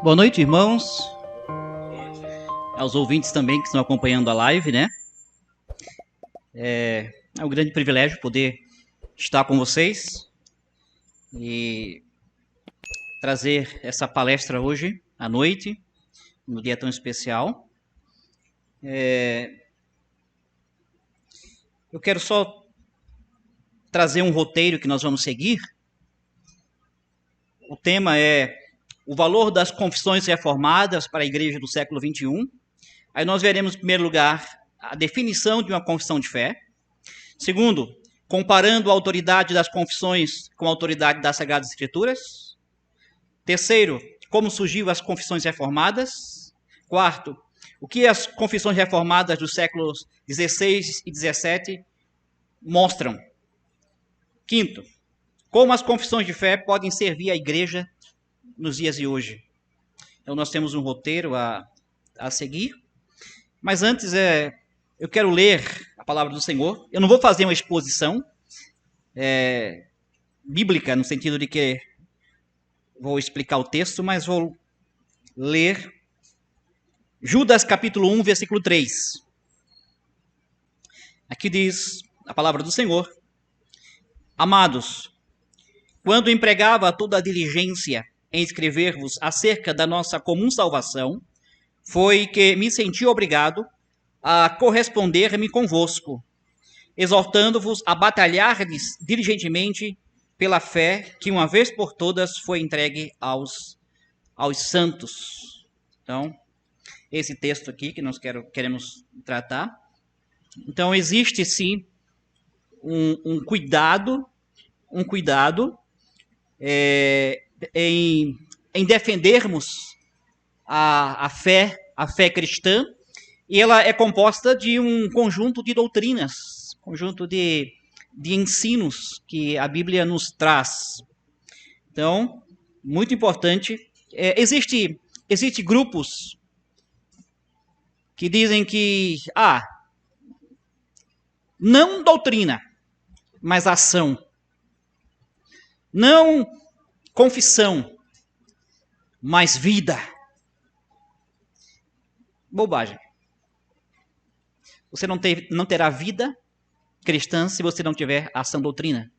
Boa noite, irmãos. Aos ouvintes também que estão acompanhando a live, né? É um grande privilégio poder estar com vocês e trazer essa palestra hoje à noite, no dia tão especial. Eu quero só trazer um roteiro que nós vamos seguir. O tema é o valor das confissões reformadas para a igreja do século XXI. Aí nós veremos, em primeiro lugar, a definição de uma confissão de fé. Segundo, comparando a autoridade das confissões com a autoridade das Sagradas Escrituras. Terceiro, como surgiu as confissões reformadas. Quarto, o que as confissões reformadas dos séculos XVI e XVII mostram. Quinto, como as confissões de fé podem servir à igreja nos dias de hoje. Então nós temos um roteiro a seguir. Mas antes, eu quero ler a palavra do Senhor. Eu não vou fazer uma exposição bíblica, no sentido de que vou explicar o texto, mas vou ler Judas capítulo 1, versículo 3. Aqui diz a palavra do Senhor: Amados, quando empregava toda a diligência em escrever-vos acerca da nossa comum salvação, foi que me senti obrigado a corresponder-me convosco, exortando-vos a batalhardes diligentemente pela fé que uma vez por todas foi entregue aos santos. Então, esse texto aqui que nós queremos tratar. Então, existe sim um cuidado em defendermos a fé cristã, e ela é composta de um conjunto de doutrinas, conjunto de ensinos que a Bíblia nos traz. Então, muito importante. Existe grupos que dizem que não doutrina, mas ação. Não confissão, mas vida. Bobagem. Você não terá vida cristã se você não tiver a sã doutrina.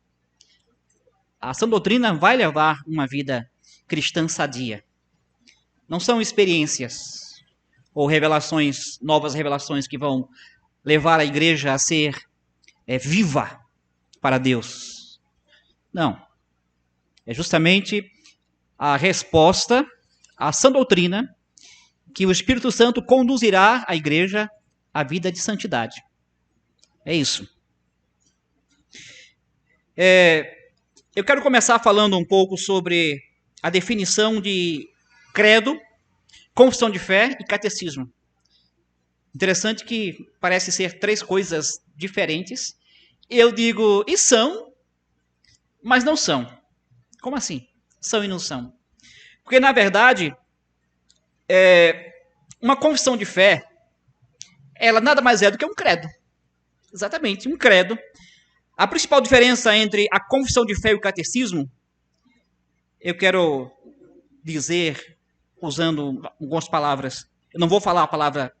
A sã doutrina vai levar uma vida cristã sadia. Não são experiências ou revelações, novas revelações que vão levar a igreja a ser viva para Deus. Não. É justamente a resposta à sã doutrina que o Espírito Santo conduzirá a igreja à vida de santidade. É isso. Eu quero começar falando um pouco sobre a definição de credo, confissão de fé e catecismo. Interessante que parece ser três coisas diferentes. Eu digo, e são, mas não são. Como assim? São e não são. Porque, na verdade, uma confissão de fé, ela nada mais é do que um credo. Exatamente, um credo. A principal diferença entre a confissão de fé e o catecismo, eu quero dizer, usando algumas palavras, eu não vou falar a palavra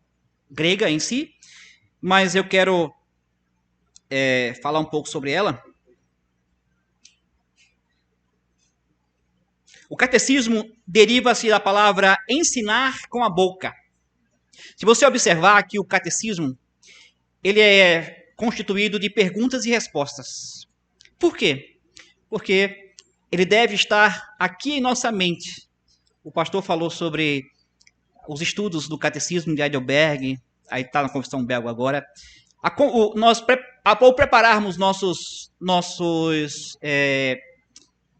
grega em si, mas eu quero falar um pouco sobre ela. O catecismo deriva-se da palavra ensinar com a boca. Se você observar que o catecismo, ele é constituído de perguntas e respostas. Por quê? Porque ele deve estar aqui em nossa mente. O pastor falou sobre os estudos do catecismo de Heidelberg, aí está na Confissão Belga agora. Ao prepararmos nossos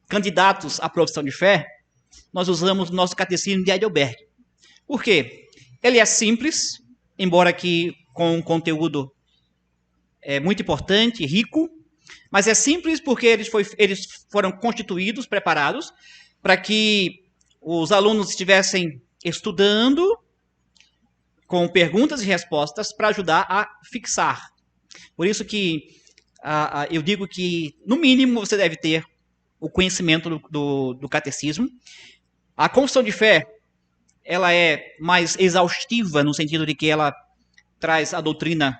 candidatos à profissão de fé, nós usamos o nosso catecismo de Heidelberg. Por quê? Ele é simples, embora que com um conteúdo muito importante, rico, mas é simples porque eles foram constituídos, preparados, para que os alunos estivessem estudando com perguntas e respostas para ajudar a fixar. Por isso que eu digo que, no mínimo, você deve ter o conhecimento do catecismo. A confissão de fé ela é mais exaustiva, no sentido de que ela traz a doutrina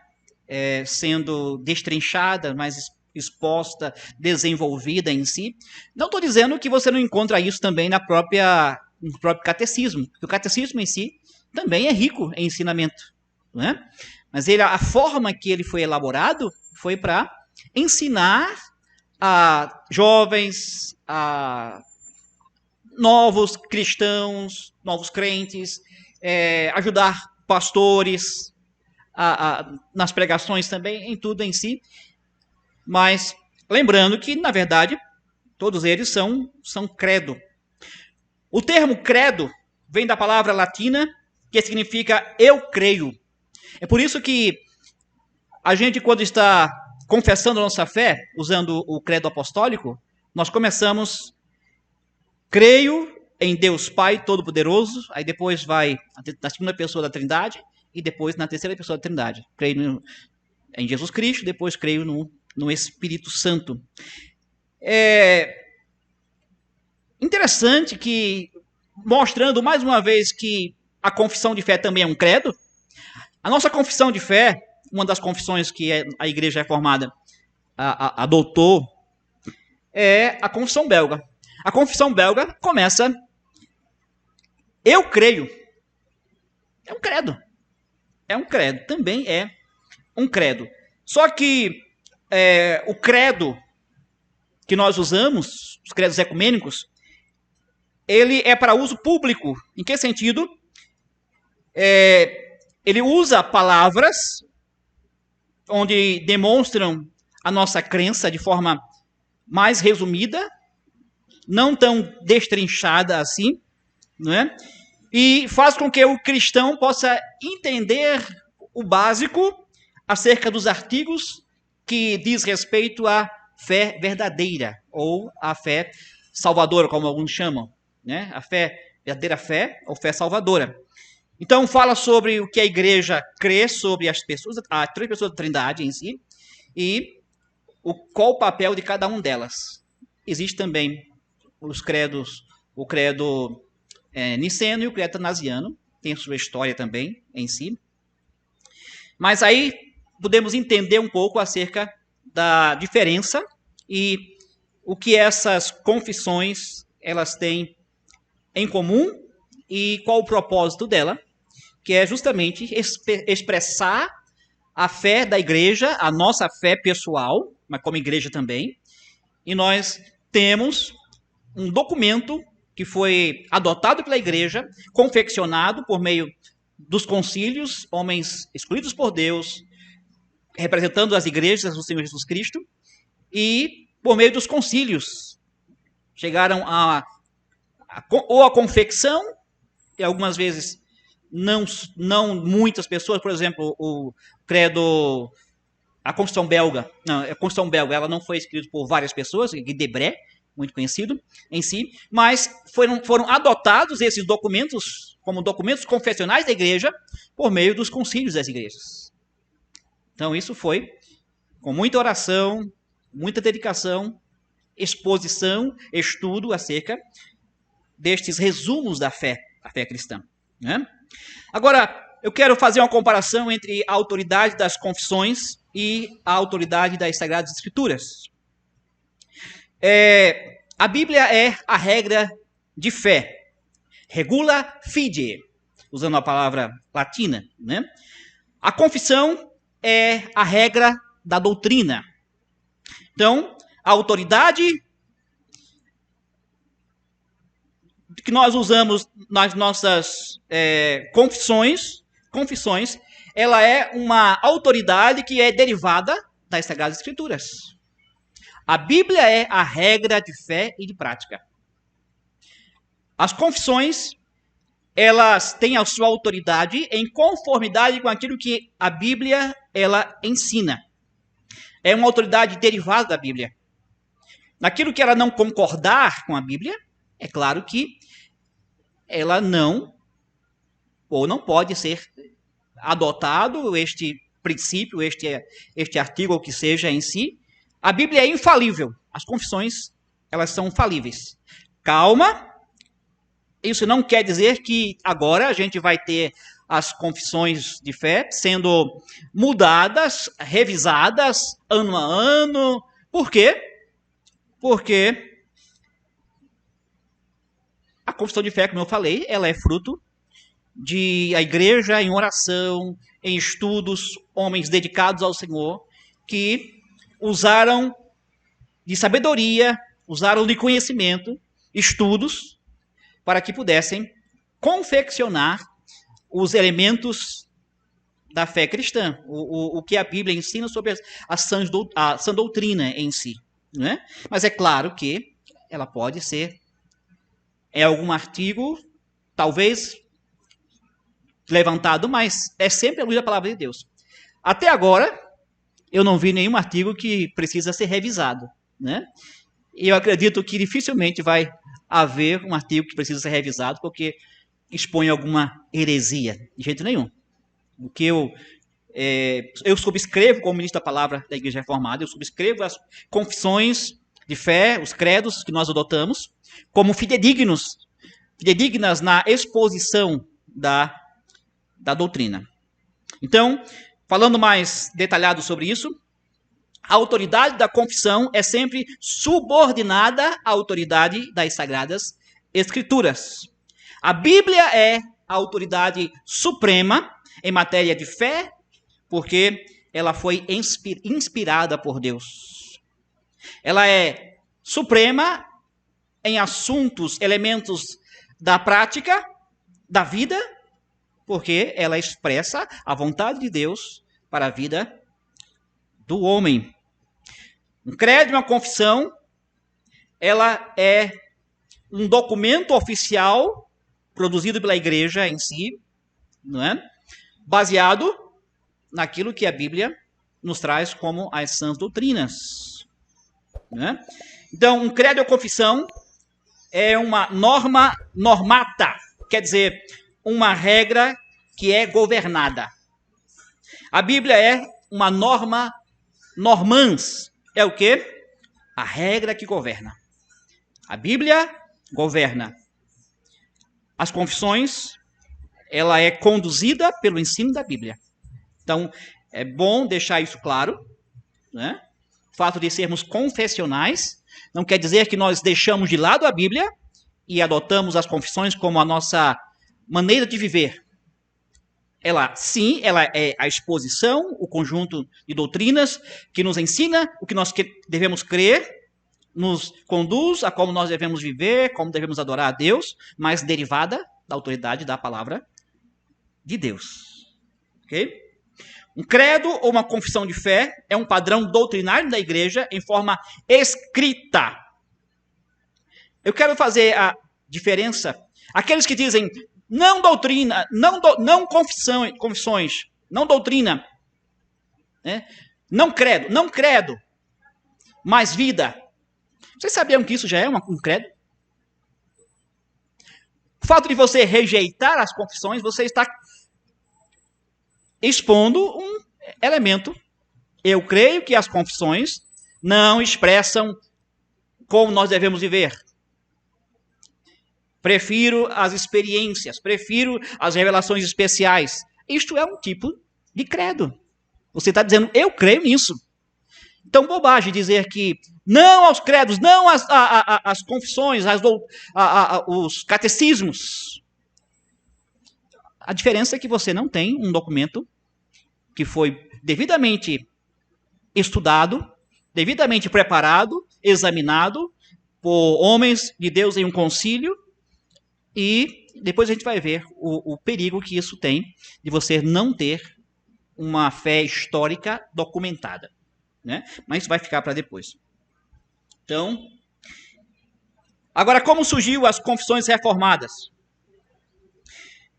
sendo destrinchada, mais exposta, desenvolvida em si. Não estou dizendo que você não encontra isso também no próprio catecismo, porque o catecismo em si também é rico em ensinamento, não é? Mas a forma que ele foi elaborado foi para ensinar a jovens, a novos cristãos, novos crentes, ajudar pastores nas pregações também, em tudo em si. Mas lembrando que, na verdade, todos eles são credo. O termo credo vem da palavra latina, que significa eu creio. É por isso que a gente, quando está confessando a nossa fé, usando o credo apostólico, nós começamos, creio em Deus Pai Todo-Poderoso, aí depois vai na segunda pessoa da Trindade, e depois na terceira pessoa da Trindade. Creio em Jesus Cristo, depois creio no Espírito Santo. É interessante que, mostrando mais uma vez que a confissão de fé também é um credo, a nossa confissão de fé, uma das confissões que a Igreja Reformada adotou, é a confissão belga. A confissão belga começa, eu creio. É um credo. É um credo. Também é um credo. Só que o credo que nós usamos, os credos ecumênicos, ele é para uso público. Em que sentido? Ele usa palavras onde demonstram a nossa crença de forma mais resumida, não tão destrinchada assim, não é? E faz com que o cristão possa entender o básico acerca dos artigos que diz respeito à fé verdadeira, ou à fé salvadora, como alguns chamam, né? A verdadeira fé, ou fé salvadora. Então, fala sobre o que a igreja crê sobre as três pessoas da Trindade em si, e qual o papel de cada uma delas. Existe também os credos, o credo niceno e o credo atanasiano, tem sua história também em si. Mas aí podemos entender um pouco acerca da diferença e o que essas confissões elas têm em comum e qual o propósito dela, que é justamente expressar a fé da igreja, a nossa fé pessoal, mas como igreja também. E nós temos um documento que foi adotado pela igreja, confeccionado por meio dos concílios, homens escolhidos por Deus, representando as igrejas do Senhor Jesus Cristo, e por meio dos concílios. Chegaram ou a confecção, e algumas vezes não muitas pessoas, por exemplo, o credo, a Confissão Belga, a Confissão Belga, ela não foi escrita por várias pessoas, Guy de Brès, muito conhecido em si, mas foram adotados esses documentos como documentos confessionais da igreja por meio dos concílios das igrejas. Então isso foi com muita oração, muita dedicação, exposição, estudo acerca destes resumos da fé cristã, né? Agora, eu quero fazer uma comparação entre a autoridade das confissões e a autoridade das Sagradas Escrituras. A Bíblia é a regra de fé. Regula fide, usando a palavra latina, né? A confissão é a regra da doutrina. Então, a autoridade que nós usamos nas nossas confissões, ela é uma autoridade que é derivada das Sagradas Escrituras. A Bíblia é a regra de fé e de prática. As confissões, elas têm a sua autoridade em conformidade com aquilo que a Bíblia ela ensina. É uma autoridade derivada da Bíblia. Naquilo que ela não concordar com a Bíblia, é claro que ela não pode ser adotado este princípio, este artigo, ou que seja em si. A Bíblia é infalível. As confissões, elas são falíveis. Calma, Isso não quer dizer que agora a gente vai ter as confissões de fé sendo mudadas, revisadas ano a ano. Por quê? Porque a confissão de fé, como eu falei, ela é fruto de a igreja em oração, em estudos, homens dedicados ao Senhor, que usaram de sabedoria, usaram de conhecimento, estudos, para que pudessem confeccionar os elementos da fé cristã, o que a Bíblia ensina sobre a sã doutrina em si. Né? Mas é claro que ela pode ser, em algum artigo, talvez levantado, mas é sempre a luz da palavra de Deus. Até agora, eu não vi nenhum artigo que precisa ser revisado. Né? E eu acredito que dificilmente vai haver um artigo que precisa ser revisado porque expõe alguma heresia, de jeito nenhum. O que eu subscrevo como ministro da palavra da Igreja Reformada, eu subscrevo as confissões de fé, os credos que nós adotamos, como fidedignas na exposição da doutrina. Então, falando mais detalhado sobre isso, a autoridade da confissão é sempre subordinada à autoridade das Sagradas Escrituras. A Bíblia é a autoridade suprema em matéria de fé, porque ela foi inspirada por Deus. Ela é suprema em assuntos, elementos da prática, da vida, porque ela expressa a vontade de Deus para a vida do homem. Um credo, uma confissão, ela é um documento oficial produzido pela igreja em si, não é? Baseado naquilo que a Bíblia nos traz como as sãs doutrinas. Não é? Então, um credo ou confissão é uma norma normata, quer dizer, uma regra que é governada. A Bíblia é uma norma normans. É o quê? A regra que governa. A Bíblia governa. As confissões, ela é conduzida pelo ensino da Bíblia. Então, é bom deixar isso claro. Né? O fato de sermos confessionais não quer dizer que nós deixamos de lado a Bíblia e adotamos as confissões como a nossa maneira de viver. Ela, sim, ela é a exposição, o conjunto de doutrinas que nos ensina o que nós devemos crer, nos conduz a como nós devemos viver, como devemos adorar a Deus, mas derivada da autoridade da palavra de Deus. Ok? Um credo ou uma confissão de fé é um padrão doutrinário da igreja em forma escrita. Eu quero fazer a diferença. Aqueles que dizem não doutrina, não confissões, não doutrina, né? Não credo, mas vida. Vocês sabiam que isso já é um credo? O fato de você rejeitar as confissões, você está expondo um elemento. Eu creio que as confissões não expressam como nós devemos viver. Prefiro as experiências, prefiro as revelações especiais. Isto é um tipo de credo. Você está dizendo, eu creio nisso. Então, bobagem dizer que não aos credos, não às confissões, os catecismos. A diferença é que você não tem um documento que foi devidamente estudado, devidamente preparado, examinado por homens de Deus em um concílio, e depois a gente vai ver o perigo que isso tem de você não ter uma fé histórica documentada. Né? Mas isso vai ficar para depois. Então, agora como surgiu as confissões reformadas?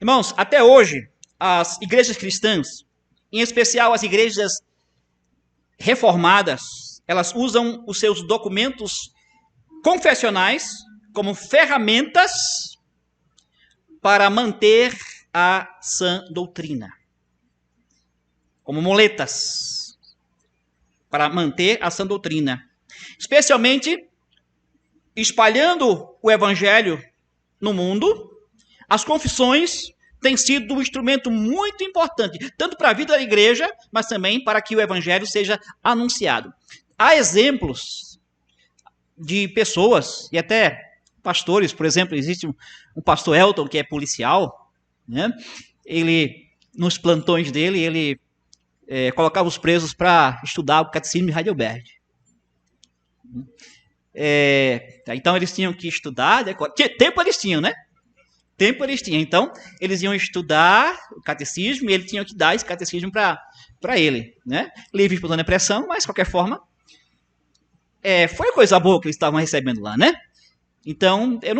Irmãos, até hoje, as igrejas cristãs, em especial as igrejas reformadas, elas usam os seus documentos confessionais como ferramentas para manter a sã doutrina. Como muletas para manter a sã doutrina. Especialmente espalhando o evangelho no mundo, as confissões têm sido um instrumento muito importante, tanto para a vida da igreja, mas também para que o evangelho seja anunciado. Há exemplos de pessoas, e até pastores, por exemplo, existe um pastor Elton, que é policial, né? Ele, nos plantões dele, ele colocava os presos para estudar o catecismo de Heidelberg. Então eles tinham que estudar, tempo eles tinham, né? Tempo eles tinham. Então, eles iam estudar o catecismo e ele tinha que dar esse catecismo para ele, né? Livre de espontânea pressão, mas, de qualquer forma, foi coisa boa que eles estavam recebendo lá, né? Então, eu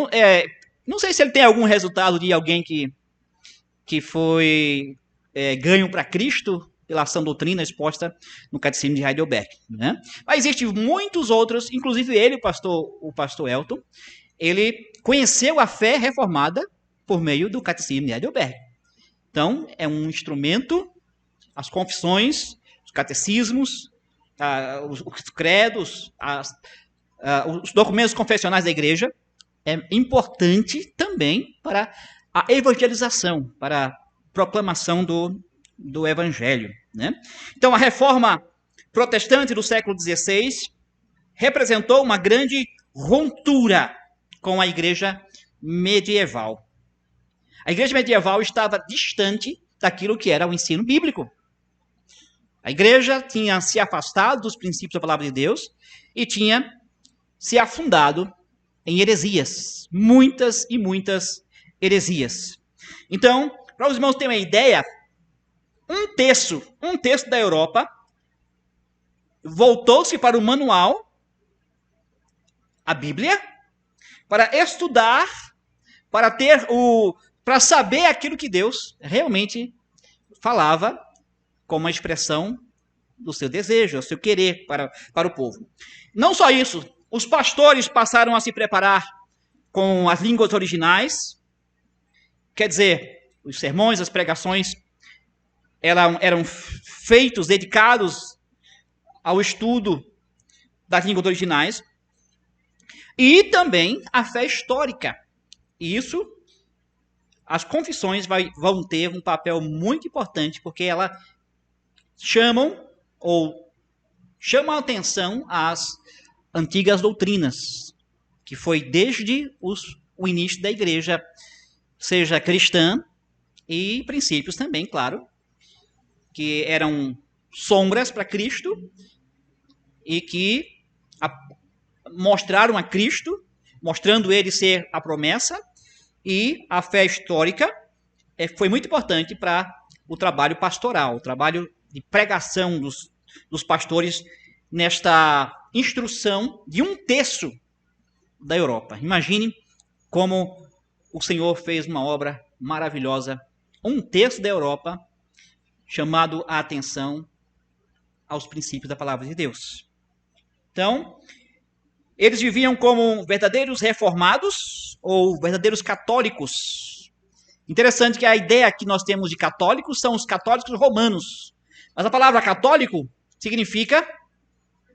não sei se ele tem algum resultado de alguém que foi ganho para Cristo pela sã doutrina exposta no catecismo de Heidelberg, né? Mas existem muitos outros, inclusive ele, o pastor Elton, ele conheceu a fé reformada por meio do catecismo de Heidelberg. Então, é um instrumento, as confissões, os catecismos, os credos, os documentos confessionais da igreja, é importante também para a evangelização, para a proclamação do evangelho, né? Então, a reforma protestante do século XVI representou uma grande ruptura com a igreja medieval. A igreja medieval estava distante daquilo que era o ensino bíblico. A igreja tinha se afastado dos princípios da palavra de Deus e tinha se afundado em heresias. Muitas e muitas heresias. Então, para os irmãos terem uma ideia, um terço da Europa voltou-se para o manual, a Bíblia, para estudar, para saber aquilo que Deus realmente falava como uma expressão do seu desejo, do seu querer para o povo. Não só isso, os pastores passaram a se preparar com as línguas originais, quer dizer, os sermões, as pregações eram feitos, dedicados ao estudo das línguas originais, e também a fé histórica. E isso, as confissões vão ter um papel muito importante, porque elas chamam a atenção às antigas doutrinas, que foi desde o início da igreja, seja cristã, e princípios também, claro, que eram sombras para Cristo e que mostraram a Cristo, mostrando ele ser a promessa, e a fé histórica foi muito importante para o trabalho pastoral, o trabalho de pregação dos pastores nesta instrução de um terço da Europa. Imagine como o Senhor fez uma obra maravilhosa, um terço da Europa chamado a atenção aos princípios da palavra de Deus. Então, eles viviam como verdadeiros reformados ou verdadeiros católicos. Interessante que a ideia que nós temos de católicos são os católicos romanos. Mas a palavra católico significa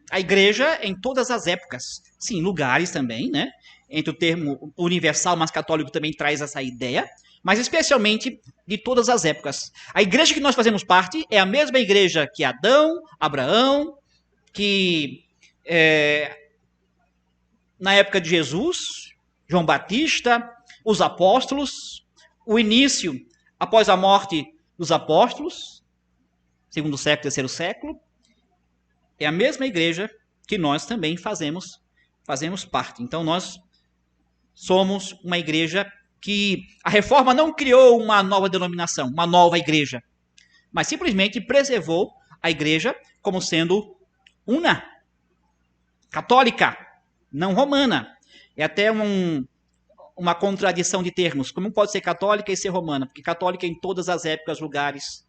a igreja em todas as épocas. Sim, lugares também, né? Entre o termo universal, mas católico também traz essa ideia, mas especialmente de todas as épocas. A igreja que nós fazemos parte é a mesma igreja que Adão, Abraão, que na época de Jesus, João Batista, os apóstolos, o início após a morte dos apóstolos, segundo século, terceiro século, é a mesma igreja que nós também fazemos parte. Então nós somos uma igreja que a reforma não criou uma nova denominação, uma nova igreja, mas simplesmente preservou a igreja como sendo una, católica, não romana. É até uma contradição de termos. Como pode ser católica e ser romana? Porque católica em todas as épocas, lugares,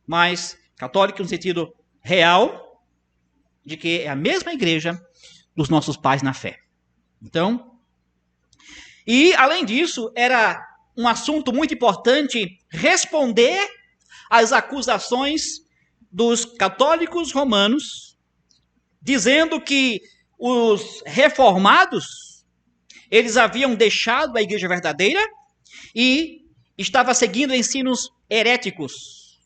mas católica no sentido real, de que é a mesma igreja dos nossos pais na fé. Então, e além disso, era um assunto muito importante responder às acusações dos católicos romanos, dizendo que os reformados, eles haviam deixado a igreja verdadeira e estava seguindo ensinos heréticos.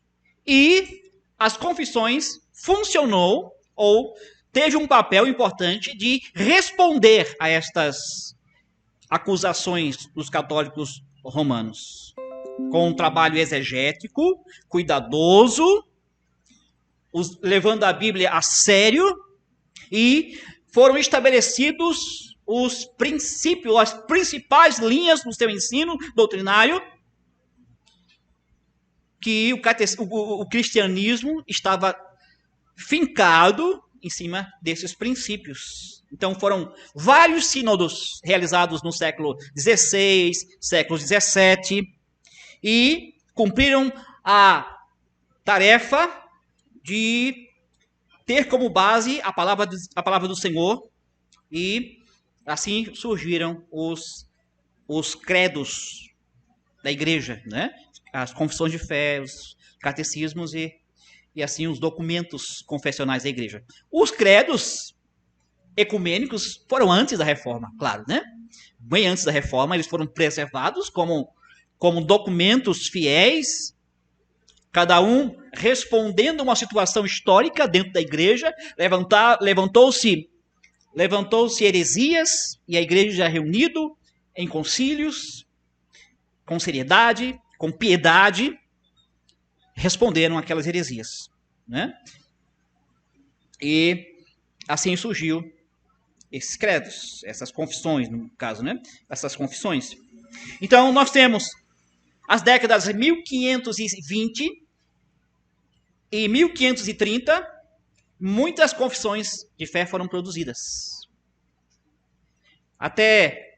E as confissões funcionou ou teve um papel importante de responder a estas acusações dos católicos romanos. Com um trabalho exegético, cuidadoso, levando a Bíblia a sério, e foram estabelecidos os princípios, as principais linhas do seu ensino doutrinário, que o cristianismo estava fincado em cima desses princípios. Então foram vários sínodos realizados no século XVI, século XVII, e cumpriram a tarefa de ter como base a palavra do Senhor, e assim surgiram os credos da igreja, né? As confissões de fé, os catecismos e assim os documentos confessionais da igreja. Os credos ecumênicos foram antes da reforma, claro, né? Bem antes da reforma, eles foram preservados como documentos fiéis, cada um respondendo a uma situação histórica dentro da igreja. Levantou-se heresias, e a igreja já reunido em concílios, com seriedade, com piedade, responderam aquelas heresias, né? E assim surgiu esses credos, essas confissões, no caso, né? Essas confissões. Então, nós temos as décadas de 1520 e 1530, muitas confissões de fé foram produzidas. Até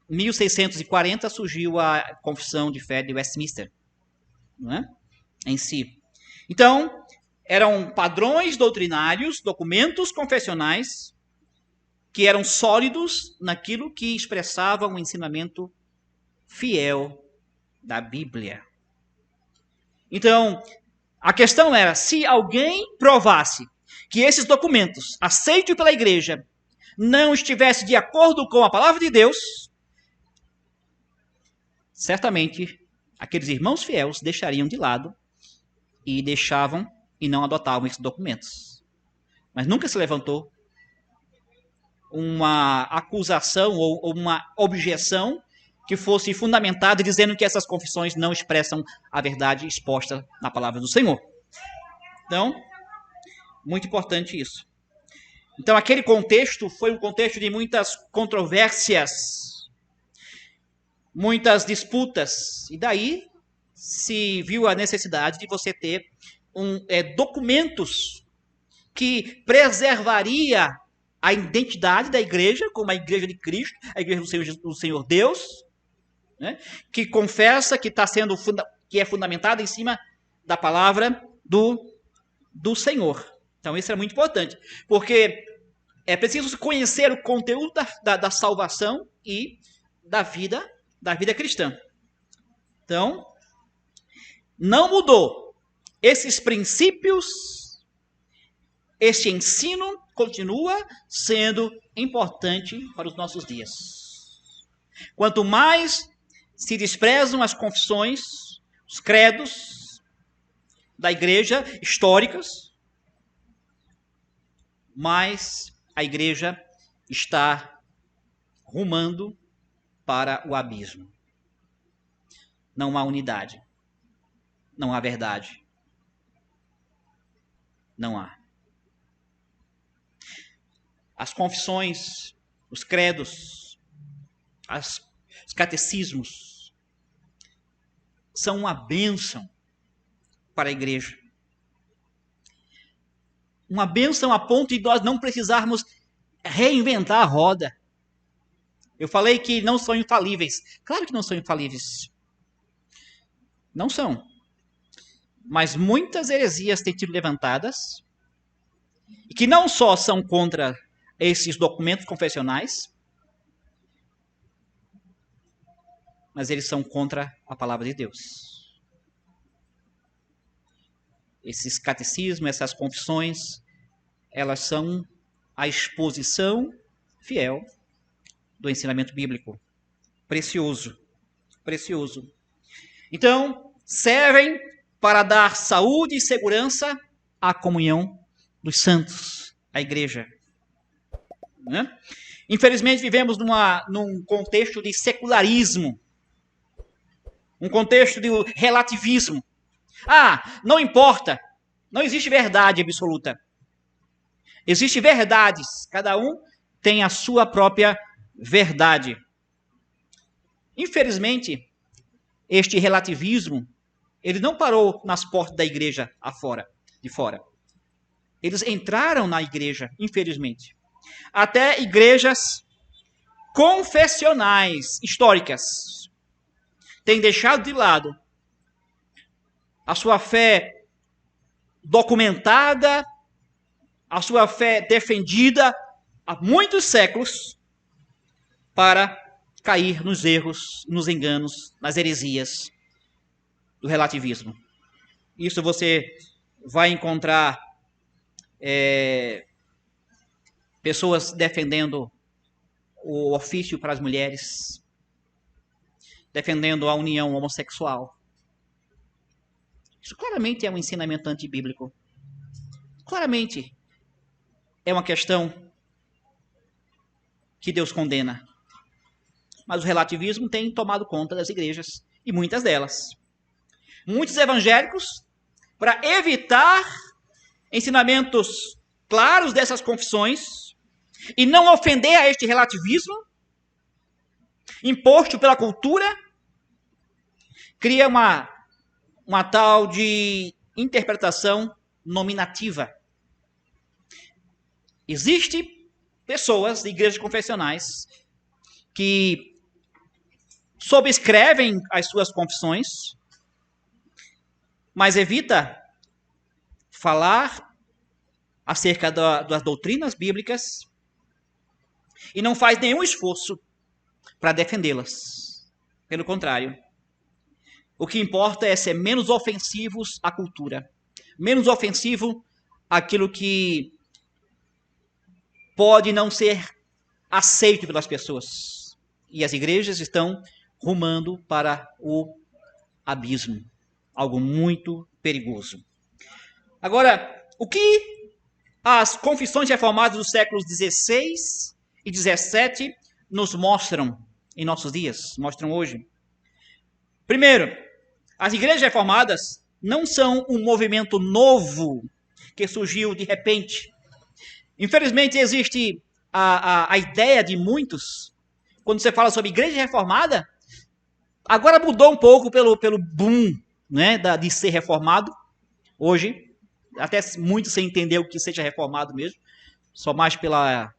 1640 surgiu a Confissão de Fé de Westminster, não é? Em si. Então, eram padrões doutrinários, documentos confessionais, que eram sólidos naquilo que expressava um ensinamento fiel da Bíblia. Então, a questão era, se alguém provasse que esses documentos, aceitos pela igreja, não estivessem de acordo com a palavra de Deus, certamente aqueles irmãos fiéis deixariam de lado e não adotavam esses documentos. Mas nunca se levantou uma acusação ou uma objeção que fosse fundamentada dizendo que essas confissões não expressam a verdade exposta na palavra do Senhor. Então, muito importante isso. Então, aquele contexto foi um contexto de muitas controvérsias, muitas disputas, e daí se viu a necessidade de você ter documentos que preservaria a identidade da igreja, como a igreja de Cristo, a igreja do Senhor Deus, né? Que confessa que que é fundamentada em cima da palavra do Senhor. Então isso é muito importante, porque é preciso conhecer o conteúdo da salvação e da vida cristã. Então, não mudou. Esses princípios, este ensino continua sendo importante para os nossos dias. Quanto mais se desprezam as confissões, os credos da igreja históricas, mais a igreja está rumando para o abismo. Não há unidade. Não há verdade. Não há. As confissões, os credos, os catecismos são uma bênção para a igreja. Uma bênção a ponto de nós não precisarmos reinventar a roda. Eu falei que não são infalíveis. Claro que não são infalíveis. Não são. Mas muitas heresias têm sido levantadas, e que não só são contra esses documentos confessionais, mas eles são contra a palavra de Deus. Esses catecismos, essas confissões, elas são a exposição fiel do ensinamento bíblico, precioso, precioso. Então, servem para dar saúde e segurança à comunhão dos santos, à igreja. Né? Infelizmente, vivemos num contexto de secularismo, um contexto de relativismo. Não importa, não existe verdade absoluta. Existem verdades, cada um tem a sua própria verdade. Infelizmente, este relativismo, ele não parou nas portas da igreja de fora. Eles entraram na igreja, infelizmente. Até igrejas confessionais históricas têm deixado de lado a sua fé documentada, a sua fé defendida há muitos séculos, para cair nos erros, nos enganos, nas heresias do relativismo. Isso você vai encontrar pessoas defendendo o ofício para as mulheres, defendendo a união homossexual. Isso claramente é um ensinamento antibíblico. Claramente é uma questão que Deus condena. Mas o relativismo tem tomado conta das igrejas, e muitas delas. Muitos evangélicos, para evitar ensinamentos claros dessas confissões e não ofender a este relativismo imposto pela cultura, cria uma tal de interpretação nominativa. Existem pessoas de igrejas confessionais que sobrescrevem as suas confissões, mas evita falar acerca das doutrinas bíblicas e não faz nenhum esforço para defendê-las. Pelo contrário, o que importa é ser menos ofensivos à cultura, menos ofensivo àquilo que pode não ser aceito pelas pessoas. E as igrejas estão rumando para o abismo, algo muito perigoso. Agora, o que as confissões reformadas dos séculos XVI e XVII nos mostram em nossos dias, mostram hoje? Primeiro, as igrejas reformadas não são um movimento novo que surgiu de repente. Infelizmente, existe a ideia de muitos, quando você fala sobre igreja reformada, agora mudou um pouco pelo boom, né, de ser reformado. Hoje, até muito sem entender o que seja reformado mesmo, só mais pela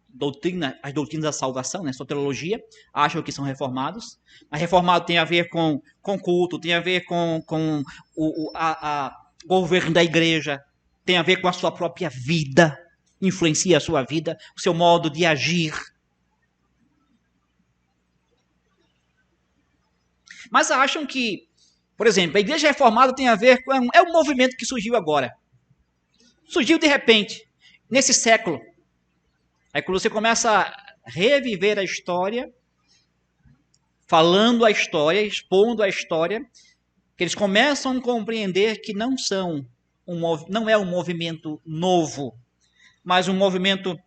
doutrina, as doutrinas da salvação, né, soteriologia, acham que são reformados. Mas reformado tem a ver com culto, tem a ver com o governo da igreja, tem a ver com a sua própria vida, influencia a sua vida, o seu modo de agir. Mas acham que, por exemplo, a igreja reformada tem a ver com... É um movimento que surgiu agora. Surgiu de repente, nesse século. Aí quando você começa a reviver a história, falando a história, expondo a história, que eles começam a compreender que não é um movimento novo, mas um movimento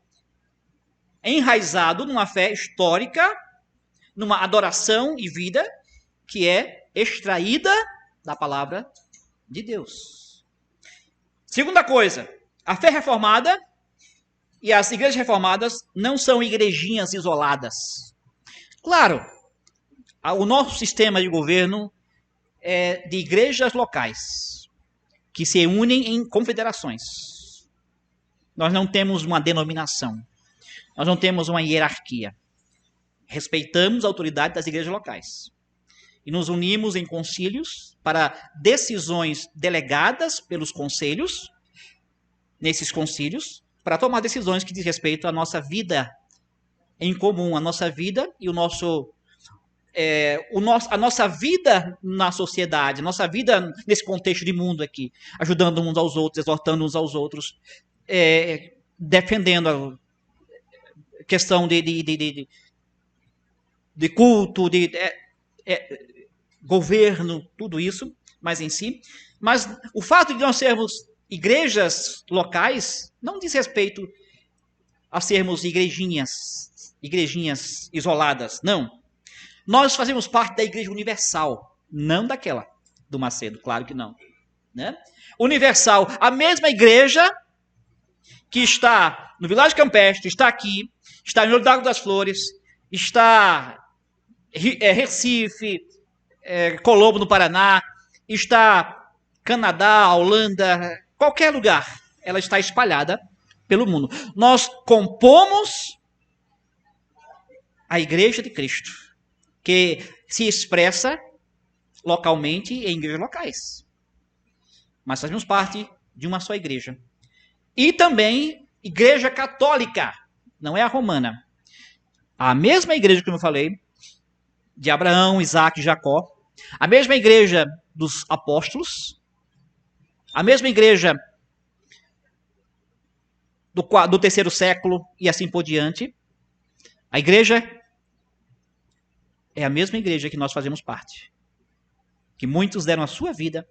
enraizado numa fé histórica, numa adoração e vida que é extraída da palavra de Deus. Segunda coisa, a fé reformada e as igrejas reformadas não são igrejinhas isoladas. Claro, o nosso sistema de governo é de igrejas locais, que se unem em confederações. Nós não temos uma denominação, nós não temos uma hierarquia. Respeitamos a autoridade das igrejas locais. E nos unimos em concílios para decisões delegadas pelos conselhos, nesses concílios, para tomar decisões que diz respeito à nossa vida em comum, a nossa vida e a nossa vida na sociedade, a nossa vida nesse contexto de mundo aqui, ajudando uns aos outros, exortando uns aos outros, defendendo a questão de culto, de governo, tudo isso, mas em si. Mas o fato de nós sermos igrejas locais não diz respeito a sermos igrejinhas isoladas, não. Nós fazemos parte da igreja universal, não daquela do Macedo, claro que não. Né? Universal, a mesma igreja que está no Világio Campestre, está aqui, está em Olho d'Água das Flores, está Recife, Colombo no Paraná, está Canadá, Holanda, qualquer lugar, ela está espalhada pelo mundo. Nós compomos a Igreja de Cristo, que se expressa localmente em igrejas locais. Mas fazemos parte de uma só igreja. E também igreja católica, não é a romana. A mesma igreja, como eu falei, de Abraão, Isaac e Jacó, a mesma igreja dos apóstolos, a mesma igreja do 3º século e assim por diante. A igreja é a mesma igreja que nós fazemos parte. Que muitos deram a sua vida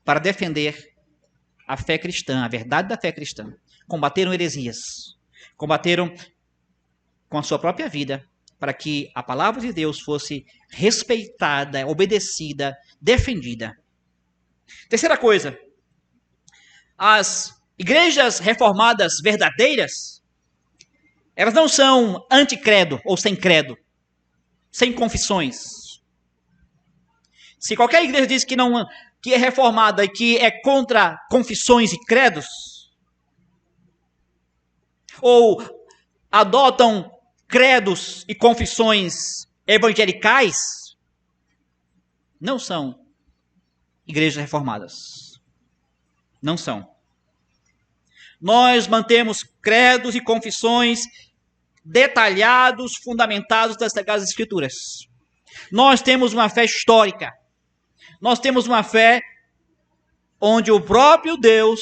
para defender a fé cristã, a verdade da fé cristã. Combateram heresias. Combateram com a sua própria vida para que a palavra de Deus fosse respeitada, obedecida, defendida. Terceira coisa. As igrejas reformadas verdadeiras, elas não são anticredo ou sem credo, sem confissões. Se qualquer igreja diz que é reformada e que é contra confissões e credos, ou adotam credos e confissões evangelicais, não são igrejas reformadas. Não são. Nós mantemos credos e confissões detalhados, fundamentados das Sagradas Escrituras. Nós temos uma fé histórica. Nós temos uma fé onde o próprio Deus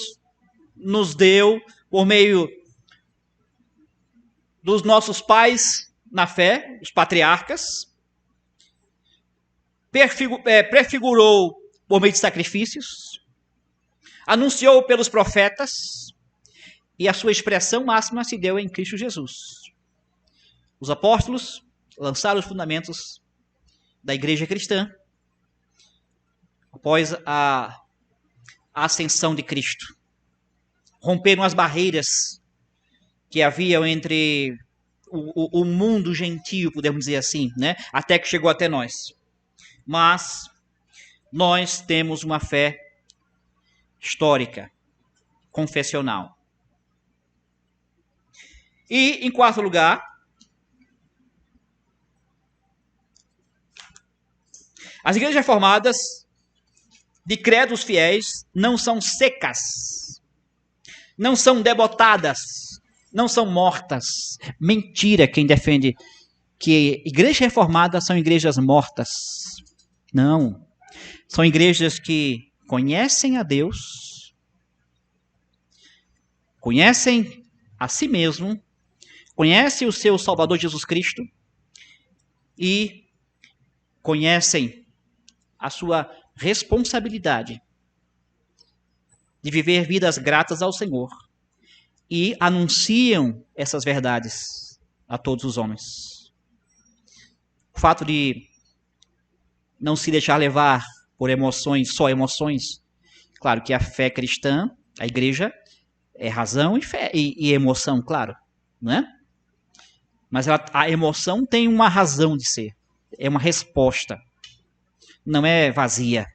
nos deu, por meio dos nossos pais na fé, os patriarcas, prefigurou por meio de sacrifícios, anunciou pelos profetas, e a sua expressão máxima se deu em Cristo Jesus. Os apóstolos lançaram os fundamentos da igreja cristã após a ascensão de Cristo. Romperam as barreiras que haviam entre o mundo gentio, podemos dizer assim, né? Até que chegou até nós. Mas nós temos uma fé histórica, confessional. E, em quarto lugar, as igrejas reformadas de credos fiéis não são secas, não são debotadas, não são mortas. Mentira quem defende que igrejas reformadas são igrejas mortas. Não. São igrejas que conhecem a Deus, conhecem a si mesmo, conhecem o seu Salvador Jesus Cristo e conhecem a sua responsabilidade de viver vidas gratas ao Senhor e anunciam essas verdades a todos os homens. O fato de não se deixar levar por emoções, só emoções. Claro que a fé cristã, a igreja, é razão e fé e emoção, claro, não é? Mas a emoção tem uma razão de ser, é uma resposta, não é vazia.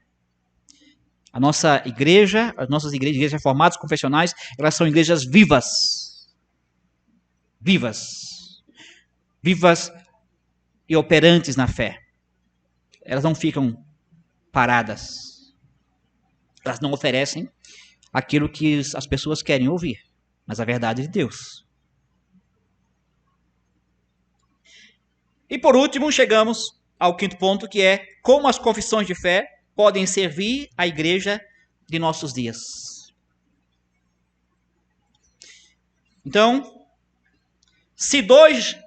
A nossa igreja, as nossas igrejas reformadas, confessionais, elas são igrejas vivas. Vivas. Vivas e operantes na fé. Elas não ficam paradas. Elas não oferecem aquilo que as pessoas querem ouvir, mas a verdade de Deus. E por último, chegamos ao quinto ponto, que é como as confissões de fé podem servir à igreja de nossos dias. Então, se dois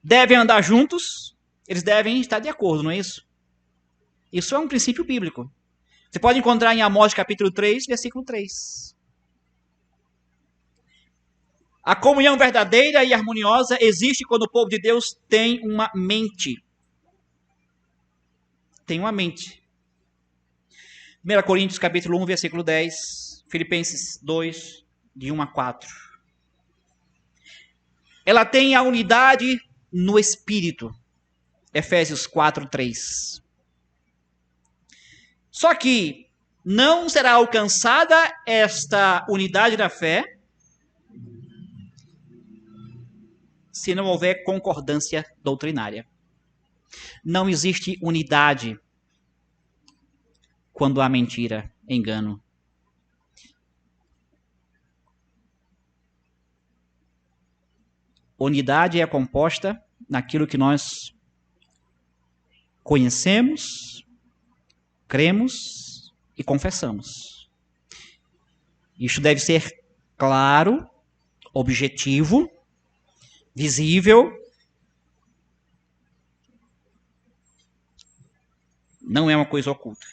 devem andar juntos, Eles devem estar de acordo, não é isso? Isso é um princípio bíblico. Você pode encontrar em Amós capítulo 3, versículo 3. A comunhão verdadeira e harmoniosa existe quando o povo de Deus tem uma mente. Tem uma mente. 1 Coríntios capítulo 1, versículo 10. Filipenses 2, de 1 a 4. Ela tem a unidade no Espírito. Efésios 4, 3. Só que não será alcançada esta unidade da fé se não houver concordância doutrinária. Não existe unidade quando há mentira, engano. Unidade é composta naquilo que nós conhecemos, cremos e confessamos. Isso deve ser claro, objetivo, visível. Não é uma coisa oculta.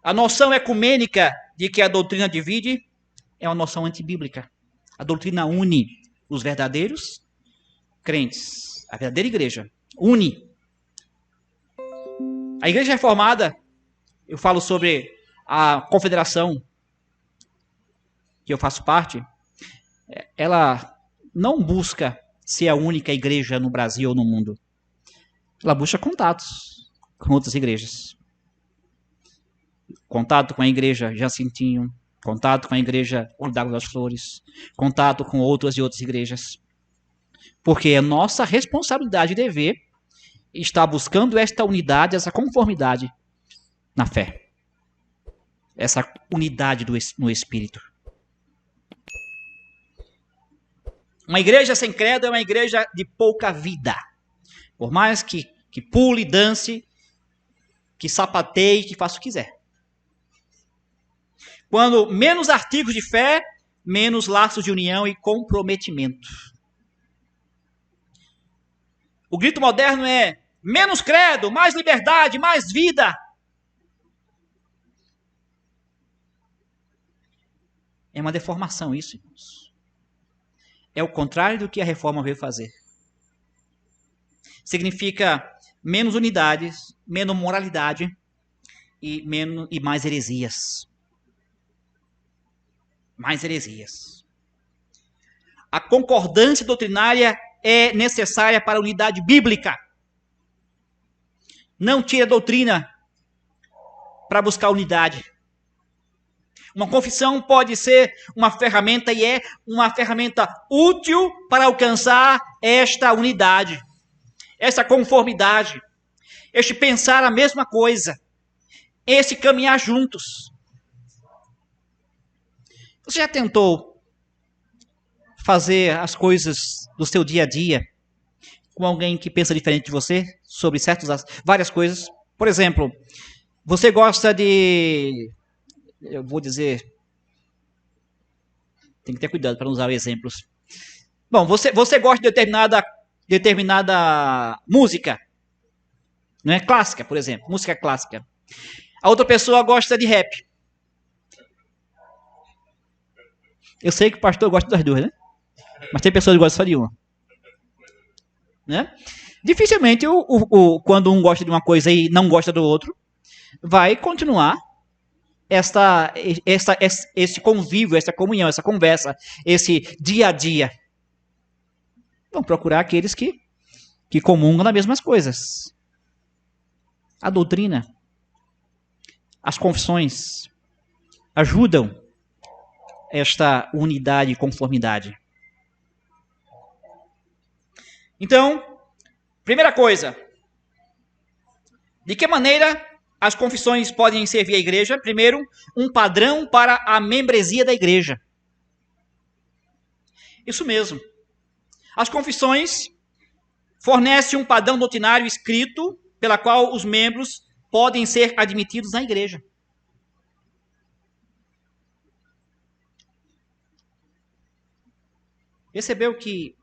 A noção ecumênica de que a doutrina divide é uma noção antibíblica. A doutrina une os verdadeiros crentes. A verdadeira igreja une. A igreja reformada, eu falo sobre a confederação que eu faço parte, ela não busca ser a única igreja no Brasil ou no mundo. Ela busca contatos com outras igrejas. Contato com a igreja Jacintinho, contato com a igreja Olho das Flores, contato com outras e outras igrejas. Porque é nossa responsabilidade e dever estar buscando esta unidade, essa conformidade na fé. Essa unidade no Espírito. Uma igreja sem credo é uma igreja de pouca vida. Por mais que pule, dance, que sapateie, que faça o que quiser. Quando menos artigos de fé, menos laços de união e comprometimento. O grito moderno é menos credo, mais liberdade, mais vida. É uma deformação isso, irmãos. É o contrário do que a reforma veio fazer. Significa menos unidades, menos moralidade e mais heresias. Mais heresias. A concordância doutrinária é necessária para a unidade bíblica. Não tire a doutrina para buscar unidade. Uma confissão pode ser uma ferramenta e é uma ferramenta útil para alcançar esta unidade, esta conformidade, este pensar a mesma coisa, esse caminhar juntos. Você já tentou fazer as coisas do seu dia a dia com alguém que pensa diferente de você sobre várias coisas? Por exemplo, você gosta de... Eu vou dizer... Tem que ter cuidado para não usar exemplos. Bom, você gosta de determinada música, não é? Clássica, por exemplo. Música clássica. A outra pessoa gosta de rap. Eu sei que o pastor gosta das duas, né? Mas tem pessoas que gostam só de uma. Né? Dificilmente, quando um gosta de uma coisa e não gosta do outro, vai continuar esse convívio, essa comunhão, essa conversa, esse dia a dia. Vão procurar aqueles que comungam das mesmas coisas. A doutrina, as confissões ajudam esta unidade e conformidade. Então, primeira coisa, de que maneira as confissões podem servir à igreja? Primeiro, um padrão para a membresia da igreja. Isso mesmo. As confissões fornecem um padrão doutrinário escrito pela qual os membros podem ser admitidos na igreja. Percebeu que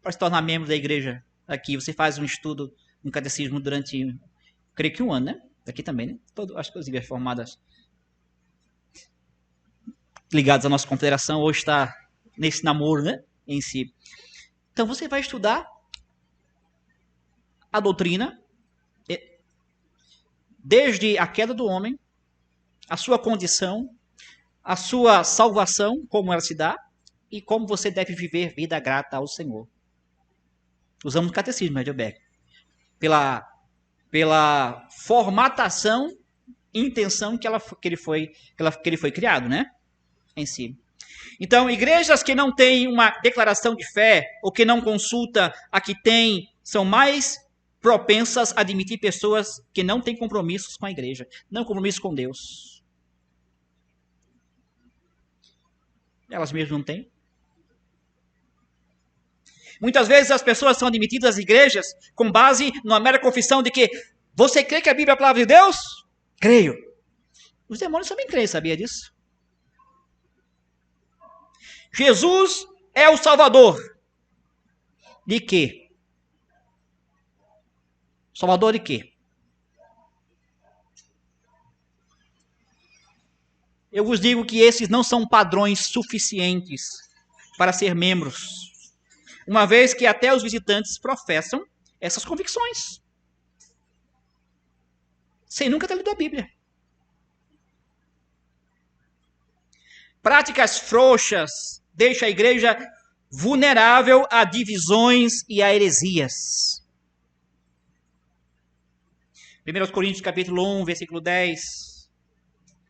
para se tornar membro da igreja aqui? Você faz um estudo, um catecismo durante, creio que 1 ano, né? Aqui também, né? Acho que as igrejas formadas ligadas à nossa confederação hoje está nesse namoro, né? Em si. Então você vai estudar a doutrina desde a queda do homem, a sua condição, a sua salvação, como ela se dá, e como você deve viver vida grata ao Senhor. Usamos o catecismo, Heidelberg, pela formatação e intenção que ele foi criado, né? Em si. Então, igrejas que não têm uma declaração de fé, ou que não consulta a que tem, são mais propensas a admitir pessoas que não têm compromissos com a igreja, não compromisso com Deus. Elas mesmas não têm. Muitas vezes as pessoas são admitidas às igrejas com base numa mera confissão de que você crê que a Bíblia é a palavra de Deus? Creio. Os demônios também creem, sabia disso? Jesus é o Salvador. De quê? Salvador de quê? Eu vos digo que esses não são padrões suficientes para ser membros, uma vez que até os visitantes professam essas convicções, sem nunca ter lido a Bíblia. Práticas frouxas deixam a igreja vulnerável a divisões e a heresias. 1 Coríntios capítulo 1, versículo 10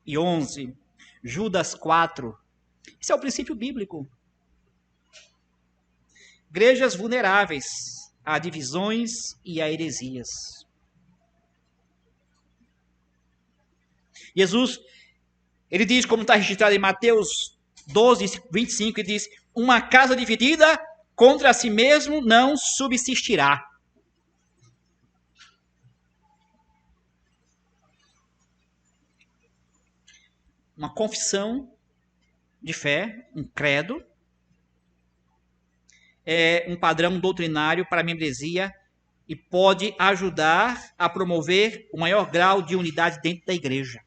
e 11. Judas 4. Esse é o princípio bíblico. Igrejas vulneráveis a divisões e a heresias. Jesus, ele diz, como está registrado em Mateus 12, 25, ele diz: uma casa dividida contra si mesmo não subsistirá. Uma confissão de fé, um credo, é um padrão doutrinário para a membresia e pode ajudar a promover o maior grau de unidade dentro da igreja.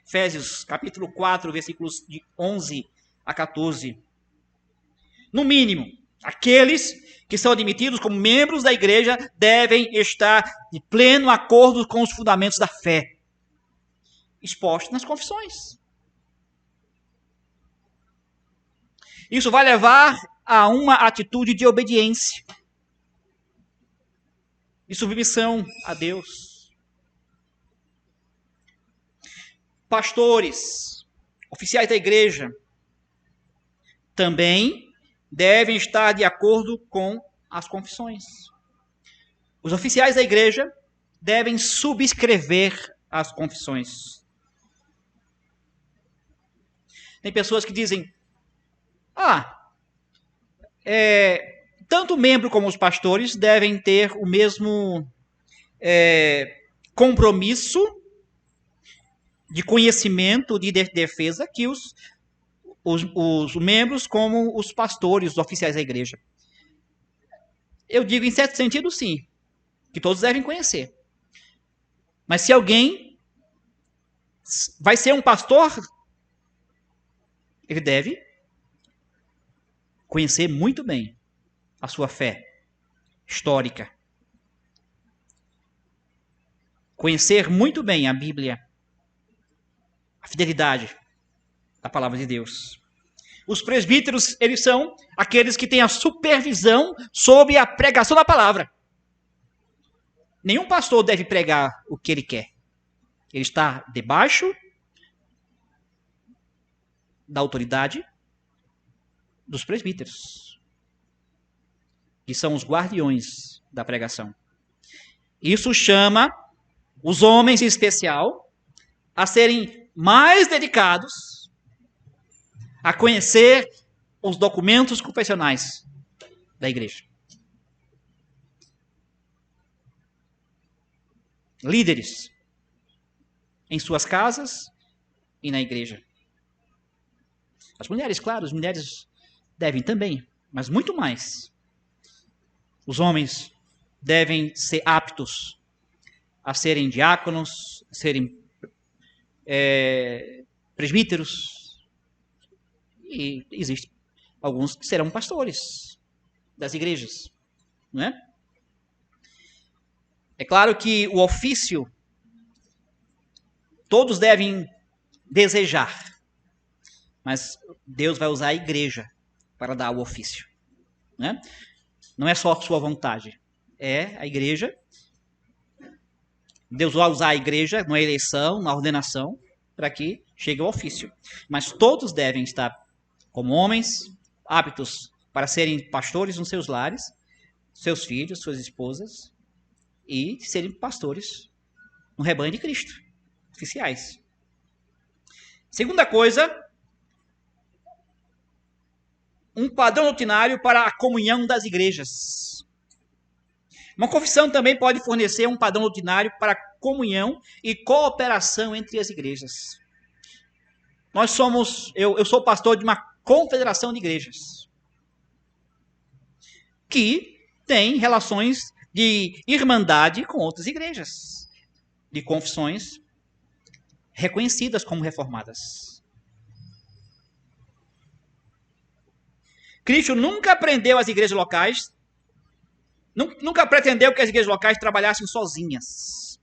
Efésios capítulo 4, versículos de 11 a 14. No mínimo, aqueles que são admitidos como membros da igreja devem estar de pleno acordo com os fundamentos da fé, expostos nas confissões. Isso vai levar a uma atitude de obediência e submissão a Deus. Pastores, oficiais da igreja, também devem estar de acordo com as confissões. Os oficiais da igreja devem subscrever as confissões. Tem pessoas que dizem: tanto o membro como os pastores devem ter o mesmo compromisso de conhecimento, de defesa que os membros como os pastores, os oficiais da igreja. Eu digo, em certo sentido, sim, que todos devem conhecer. Mas se alguém vai ser um pastor, ele deve conhecer muito bem a sua fé histórica. Conhecer muito bem a Bíblia, a fidelidade da palavra de Deus. Os presbíteros, eles são aqueles que têm a supervisão sobre a pregação da palavra. Nenhum pastor deve pregar o que ele quer. Ele está debaixo da autoridade dos presbíteros, que são os guardiões da pregação. Isso chama os homens em especial a serem mais dedicados a conhecer os documentos confessionais da igreja. Líderes em suas casas e na igreja. As mulheres, claro, as mulheres Devem também, mas muito mais. Os homens devem ser aptos a serem diáconos, a serem presbíteros. E existem alguns que serão pastores das igrejas, não é? É claro que o ofício todos devem desejar, mas Deus vai usar a igreja para dar o ofício, né? Não é só a sua vontade, é a igreja. Deus vai usar a igreja na eleição, na ordenação, para que chegue ao ofício. Mas todos devem estar como homens, aptos para serem pastores nos seus lares, seus filhos, suas esposas, e serem pastores no rebanho de Cristo, oficiais. Segunda coisa, um padrão doutrinário para a comunhão das igrejas. Uma confissão também pode fornecer um padrão doutrinário para a comunhão e cooperação entre as igrejas. Eu sou pastor de uma confederação de igrejas que tem relações de irmandade com outras igrejas, de confissões reconhecidas como reformadas. Cristo nunca aprendeu as igrejas locais, nunca pretendeu que as igrejas locais trabalhassem sozinhas.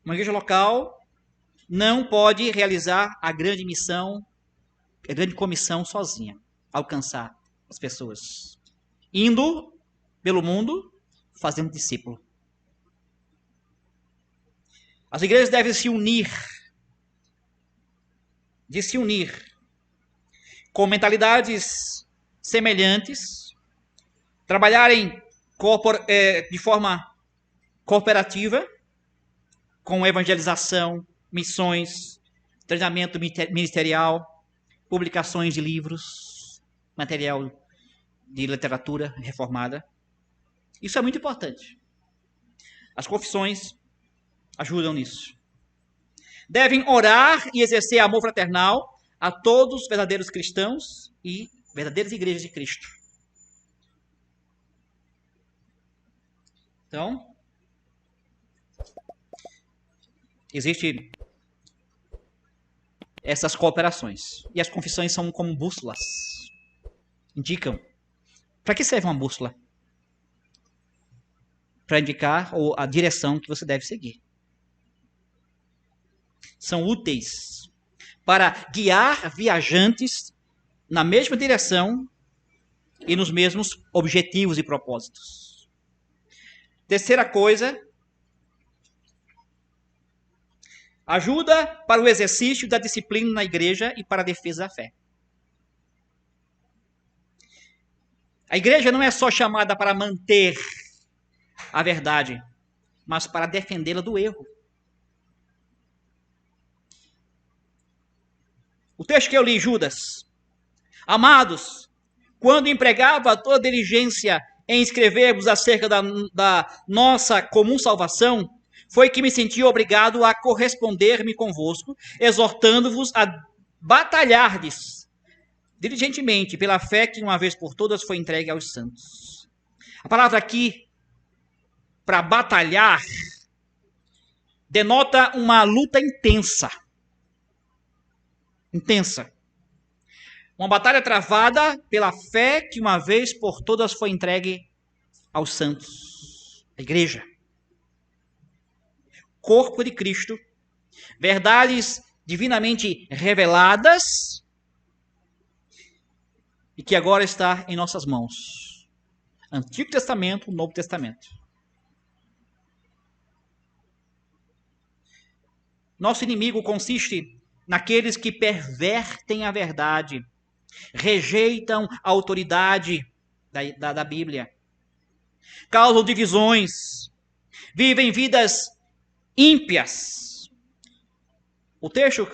Uma igreja local não pode realizar a grande missão, a grande comissão sozinha, alcançar as pessoas. Indo pelo mundo, fazendo discípulo. As igrejas devem se unir, com mentalidades semelhantes, trabalharem de forma cooperativa, com evangelização, missões, treinamento ministerial, publicações de livros, material de literatura reformada. Isso é muito importante. As confissões ajudam nisso. Devem orar e exercer amor fraternal a todos os verdadeiros cristãos e verdadeiras igrejas de Cristo. Então, existem essas cooperações. E as confissões são como bússolas. Indicam. Para que serve uma bússola? Para indicar a direção que você deve seguir. São úteis para guiar viajantes na mesma direção e nos mesmos objetivos e propósitos. Terceira coisa, ajuda para o exercício da disciplina na igreja e para a defesa da fé. A igreja não é só chamada para manter a verdade, mas para defendê-la do erro. O texto que eu li, Judas. Amados, quando empregava toda diligência em escrever-vos acerca da nossa comum salvação, foi que me senti obrigado a corresponder-me convosco, exortando-vos a batalhardes diligentemente pela fé que uma vez por todas foi entregue aos santos. A palavra aqui, para batalhar, denota uma luta intensa. Uma batalha travada pela fé que uma vez por todas foi entregue aos santos. A igreja. Corpo de Cristo. Verdades divinamente reveladas e que agora está em nossas mãos. Antigo Testamento, Novo Testamento. Nosso inimigo consiste naqueles que pervertem a verdade, rejeitam a autoridade da Bíblia, causam divisões, vivem vidas ímpias. O texto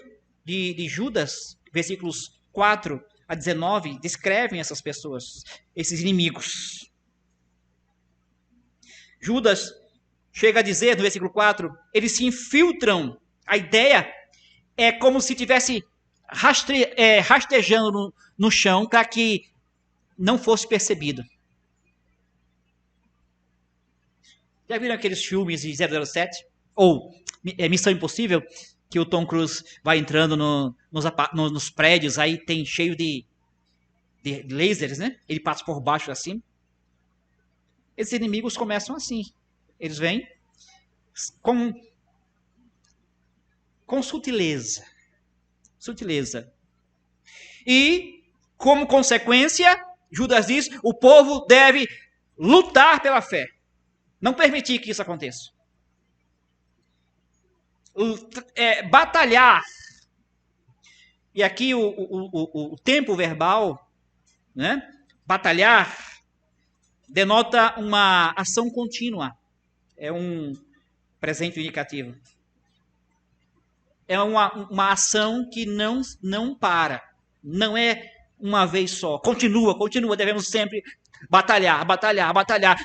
de Judas, versículos 4 a 19, descrevem essas pessoas, esses inimigos. Judas chega a dizer, no versículo 4, eles se infiltram. A ideia é como se estivesse rastejando no chão para que não fosse percebido. Já viram aqueles filmes de 007? Ou Missão Impossível? Que o Tom Cruise vai entrando nos prédios, aí tem cheio de lasers, né? Ele passa por baixo assim. Esses inimigos começam assim. Eles vêm com sutileza. Sutileza. E, como consequência, Judas diz, o povo deve lutar pela fé. Não permitir que isso aconteça. Batalhar. E aqui o tempo verbal, né? Batalhar, denota uma ação contínua. É um presente indicativo. É uma ação que não para. Não é uma vez só. Continua. Devemos sempre batalhar.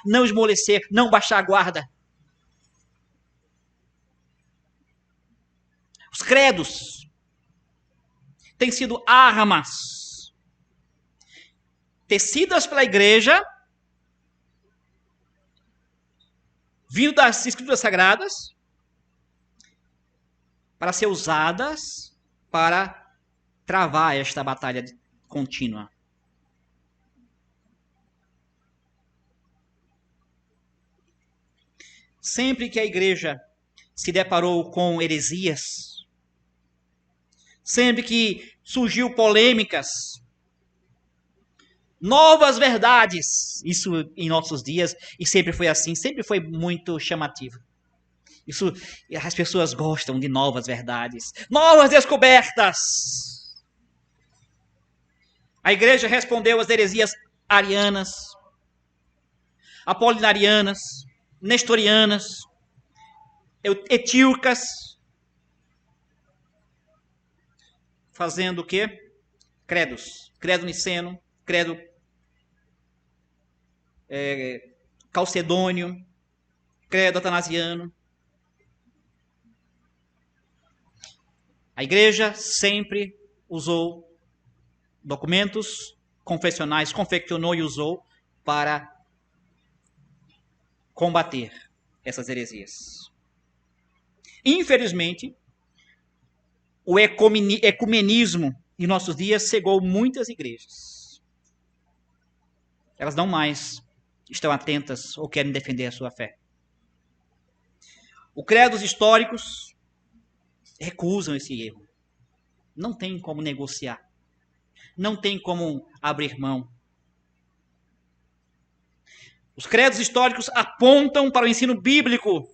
Não esmorecer, não baixar a guarda. Os credos têm sido armas tecidas pela igreja, vindo das Escrituras Sagradas, para ser usadas para travar esta batalha contínua. Sempre que a igreja se deparou com heresias, sempre que surgiu polêmicas, novas verdades, isso em nossos dias, e sempre foi assim, sempre foi muito chamativo. Isso, as pessoas gostam de novas verdades, novas descobertas. A igreja respondeu às heresias arianas, apolinarianas, nestorianas, etíocas, fazendo o quê? Credos. Credo niceno, credo calcedônio, credo atanasiano. A igreja sempre usou documentos confessionais, confeccionou e usou para combater essas heresias. Infelizmente, o ecumenismo em nossos dias cegou muitas igrejas. Elas não mais estão atentas ou querem defender a sua fé. Os credos históricos recusam esse erro. Não tem como negociar. Não tem como abrir mão. Os credos históricos apontam para o ensino bíblico.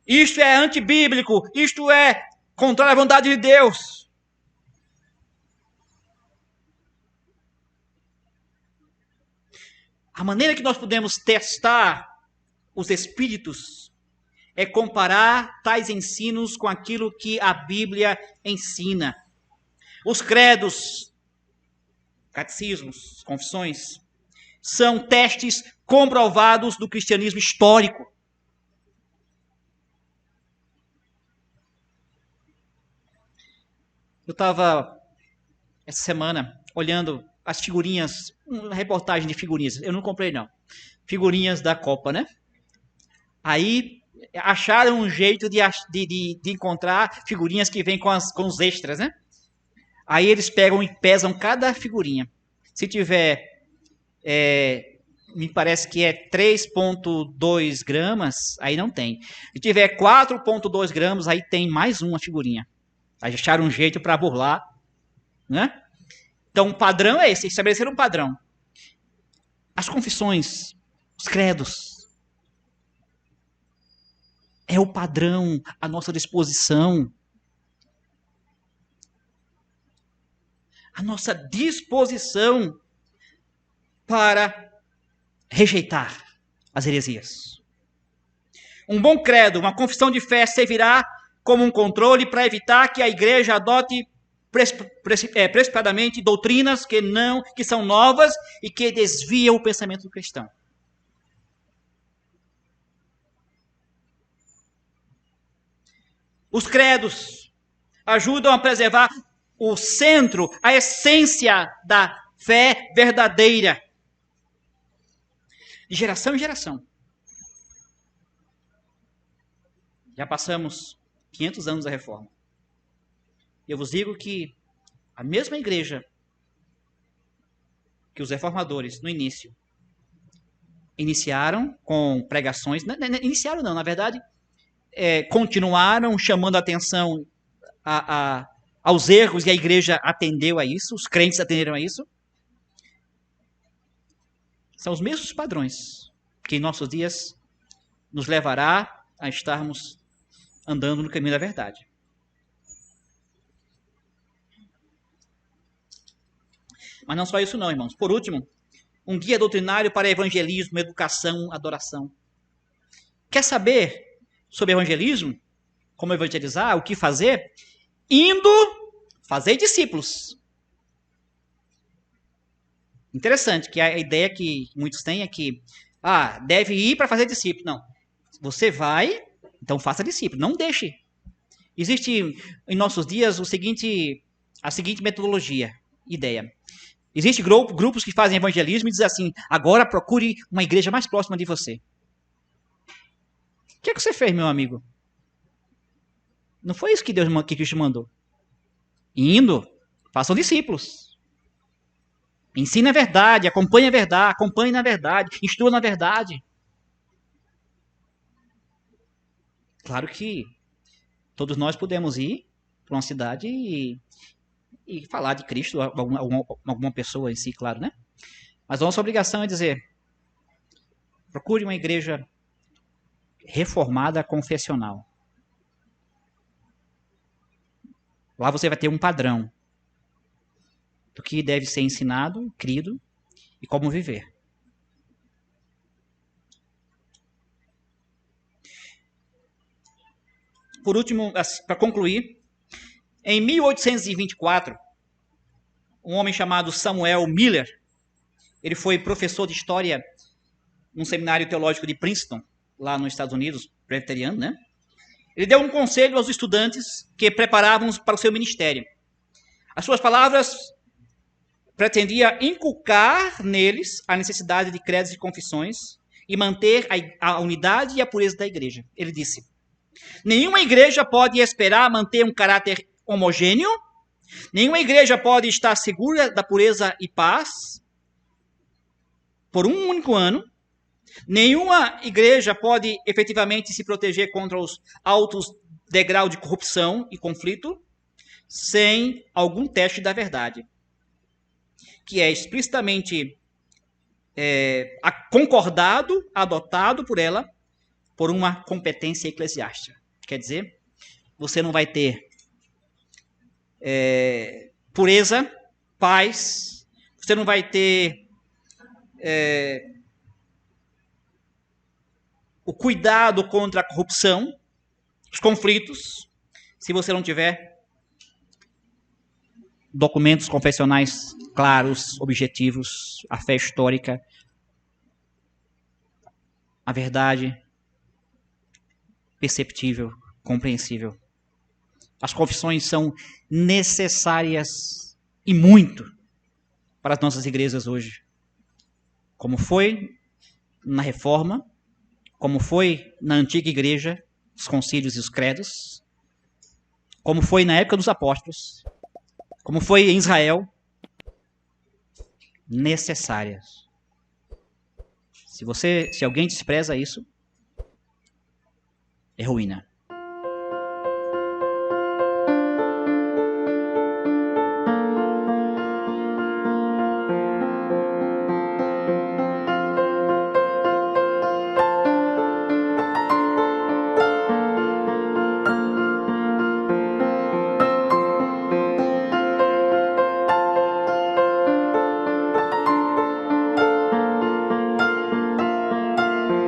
Isto é antibíblico. Isto é contrário à vontade de Deus. A maneira que nós podemos testar os espíritos é comparar tais ensinos com aquilo que a Bíblia ensina. Os credos, catecismos, confissões, são testes comprovados do cristianismo histórico. Eu estava, essa semana, olhando as figurinhas, uma reportagem de figurinhas. Eu não comprei, não. Figurinhas da Copa, né? Aí acharam um jeito de encontrar figurinhas que vêm com os extras, né? Aí eles pegam e pesam cada figurinha. Se tiver, me parece que é 3,2 gramas, aí não tem. Se tiver 4,2 gramas, aí tem mais uma figurinha. Aí acharam um jeito para burlar, né? Então o padrão é esse, estabeleceram um padrão. As confissões, os credos, é o padrão à nossa disposição. A nossa disposição para rejeitar as heresias. Um bom credo, uma confissão de fé servirá como um controle para evitar que a igreja adote precipitadamente doutrinas que são novas e que desviam o pensamento do cristão. Os credos ajudam a preservar o centro, a essência da fé verdadeira. De geração em geração. Já passamos 500 anos da reforma. Eu vos digo que a mesma igreja que os reformadores, no início, iniciaram com pregações, iniciaram não, na verdade, continuaram chamando a atenção aos erros, e a igreja atendeu a isso, os crentes atenderam a isso. São os mesmos padrões que em nossos dias nos levará a estarmos andando no caminho da verdade. Mas não só isso não, irmãos. Por último, um guia doutrinário para evangelismo, educação, adoração. Quer saber sobre evangelismo? Como evangelizar? O que fazer? Indo fazer discípulos. Interessante que a ideia que muitos têm é que deve ir para fazer discípulo. Não. Você vai, então faça discípulo. Não deixe. Existe em nossos dias a seguinte metodologia, ideia. Existem grupos que fazem evangelismo e dizem assim: agora procure uma igreja mais próxima de você. O que é que você fez, meu amigo? Não foi isso que Cristo mandou. Indo, façam discípulos. Ensine a verdade, acompanhe na verdade, instrua na verdade. Claro que todos nós podemos ir para uma cidade e falar de Cristo a alguma pessoa em si, claro, né? Mas a nossa obrigação é dizer: procure uma igreja reformada confessional. Lá você vai ter um padrão do que deve ser ensinado, crido e como viver. Por último, para concluir, em 1824, um homem chamado Samuel Miller, ele foi professor de história num seminário teológico de Princeton, lá nos Estados Unidos, presbiteriano, né? Ele deu um conselho aos estudantes que preparavam para o seu ministério. As suas palavras pretendia inculcar neles a necessidade de credos e confissões e manter a unidade e a pureza da igreja. Ele disse: nenhuma igreja pode esperar manter um caráter homogêneo, nenhuma igreja pode estar segura da pureza e paz por um único ano, nenhuma igreja pode efetivamente se proteger contra os altos degraus de corrupção e conflito sem algum teste da verdade, que é explicitamente concordado, adotado por ela, por uma competência eclesiástica. Quer dizer, você não vai ter pureza, paz, você não vai ter o cuidado contra a corrupção, os conflitos, se você não tiver documentos confessionais claros, objetivos, a fé histórica, a verdade perceptível, compreensível. As confissões são necessárias e muito para as nossas igrejas hoje. Como foi na Reforma, como foi na antiga igreja, os concílios e os credos, como foi na época dos apóstolos, como foi em Israel, necessárias. Se alguém despreza isso, é ruína.